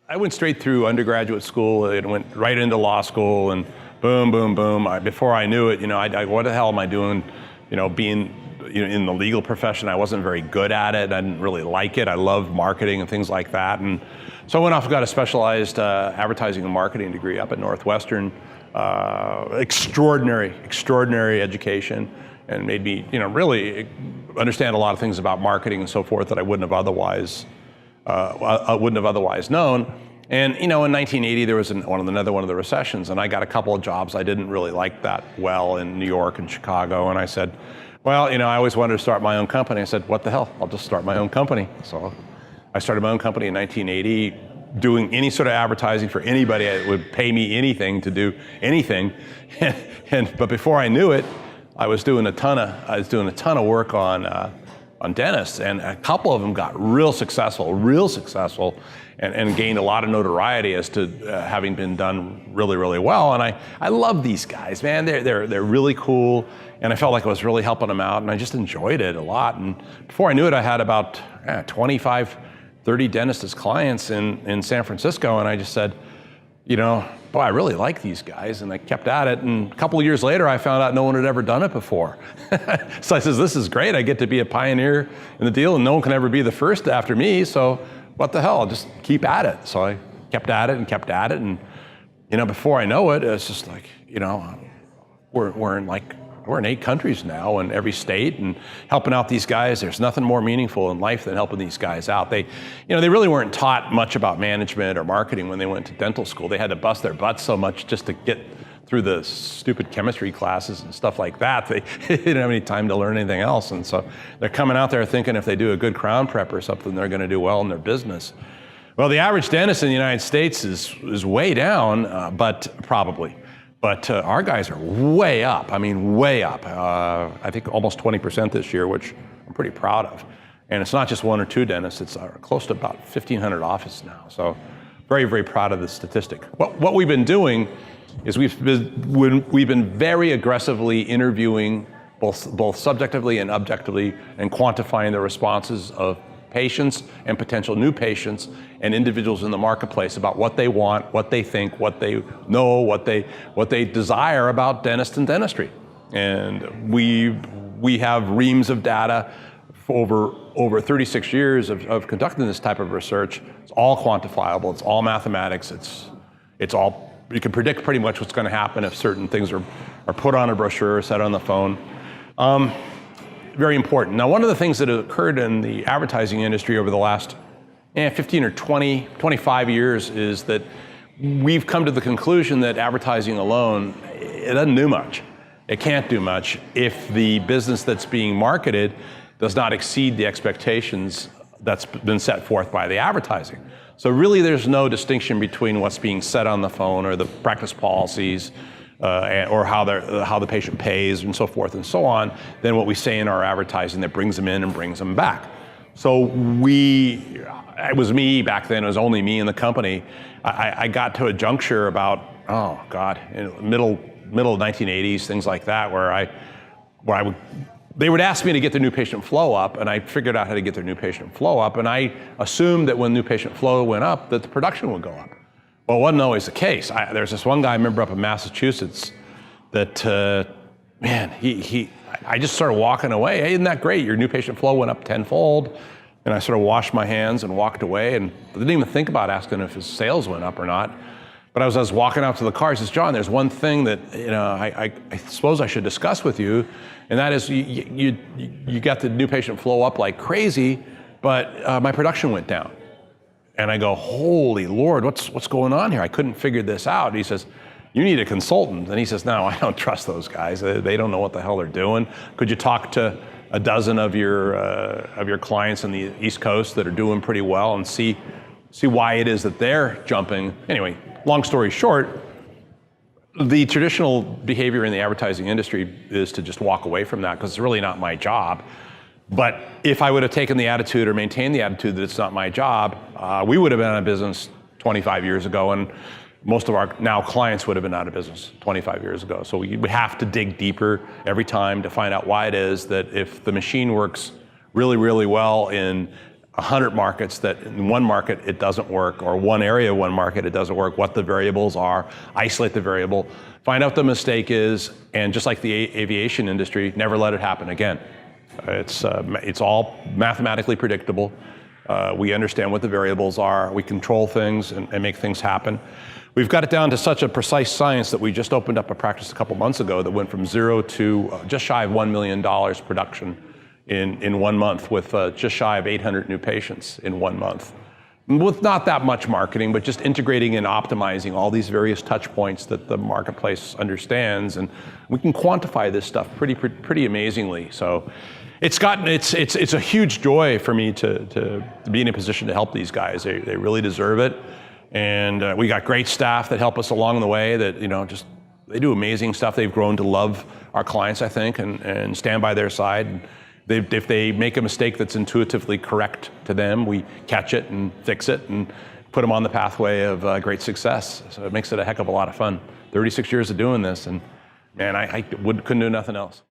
I went straight through undergraduate school and went right into law school, and boom, boom, boom. Before I knew it, what the hell am I doing? Being in the legal profession, I wasn't very good at it. I didn't really like it. I loved marketing and things like that. And so I went off and got a specialized advertising and marketing degree up at Northwestern. Extraordinary education, and made me, really understand a lot of things about marketing and so forth that I wouldn't have otherwise known. And in 1980 there was another one of the recessions, and I got a couple of jobs I didn't really like that well in New York and Chicago, and I said, well, I always wanted to start my own company. I said, what the hell? I'll just start my own company. So I started my own company in 1980, doing any sort of advertising for anybody that would pay me anything to do anything. But before I knew it, I was doing a ton of work on dentists, and a couple of them got real successful, and gained a lot of notoriety as to having been done really, really well. And I love these guys, man. They're really cool, and I felt like I was really helping them out, and I just enjoyed it a lot. And before I knew it, I had about 25, 30 dentists as clients in San Francisco, and I just said, boy, I really like these guys, and I kept at it. And a couple of years later, I found out no one had ever done it before. So I said, this is great. I get to be a pioneer in the deal, and no one can ever be the first after me, so what the hell, I'll just keep at it. So I kept at it, and before I know it, it's just like, we're in 8 countries now, in every state, and helping out these guys. There's nothing more meaningful in life than helping these guys out. They really weren't taught much about management or marketing when they went to dental school. They had to bust their butts so much just to get through the stupid chemistry classes and stuff like that. They didn't have any time to learn anything else. And so they're coming out there thinking if they do a good crown prep or something, they're going to do well in their business. Well, the average dentist in the United States is way down, but our guys are way up. I mean, way up. I think almost 20% this year, which I'm pretty proud of. And it's not just 1 or 2 dentists, it's close to about 1,500 offices now. So very, very proud of the statistic. What we've been doing is we've been very aggressively interviewing both subjectively and objectively, and quantifying the responses of patients and potential new patients and individuals in the marketplace about what they want, what they think, what they know, what they desire about dentists and dentistry. And we have reams of data for over 36 years of conducting this type of research. It's all quantifiable, it's all mathematics, it's all, you can predict pretty much what's going to happen if certain things are put on a brochure or said on the phone. Very important. Now, one of the things that occurred in the advertising industry over the last 15 or 20, 25 years is that we've come to the conclusion that advertising alone, it doesn't do much. It can't do much if the business that's being marketed does not exceed the expectations that's been set forth by the advertising. So really there's no distinction between what's being said on the phone or the practice policies or how the patient pays and so forth and so on, than what we say in our advertising that brings them in and brings them back. So it was me back then, it was only me in the company. I got to a juncture about, middle 1980s, things like that, where they would ask me to get their new patient flow up, and I figured out how to get their new patient flow up, and I assumed that when new patient flow went up, that the production would go up. Well, it wasn't always the case. There's this one guy I remember up in Massachusetts that, I just started walking away. Hey, isn't that great? Your new patient flow went up tenfold. And I sort of washed my hands and walked away, and didn't even think about asking if his sales went up or not. But as I was walking out to the car, he says, John, there's one thing that I suppose I should discuss with you, and that is you got the new patient flow up like crazy, but my production went down. And I go, holy Lord, what's going on here? I couldn't figure this out. And he says, you need a consultant. And he says, no, I don't trust those guys. They don't know what the hell they're doing. Could you talk to a dozen of your clients on the East Coast that are doing pretty well and see why it is that they're jumping? Anyway, long story short, the traditional behavior in the advertising industry is to just walk away from that because it's really not my job. But if I would have taken the attitude or maintained the attitude that it's not my job, we would have been out of business 25 years ago, and most of our now clients would have been out of business 25 years ago. So we have to dig deeper every time to find out why it is that if the machine works really, really well in 100 markets that in one market it doesn't work, or one area of one market it doesn't work, what the variables are, isolate the variable, find out what the mistake is, and just like the aviation industry, never let it happen again. It's all mathematically predictable. We understand what the variables are. We control things and make things happen. We've got it down to such a precise science that we just opened up a practice a couple months ago that went from zero to just shy of $1 million production in 1 month, with just shy of 800 new patients in 1 month. With not that much marketing, but just integrating and optimizing all these various touch points that the marketplace understands, and we can quantify this stuff pretty amazingly. So it's a huge joy for me to be in a position to help these guys. They really deserve it, and we got great staff that help us along the way. That they do amazing stuff. They've grown to love our clients, I think, and stand by their side. If they make a mistake that's intuitively correct to them, we catch it and fix it and put them on the pathway of great success. So it makes it a heck of a lot of fun. 36 years of doing this, and man, I couldn't do nothing else.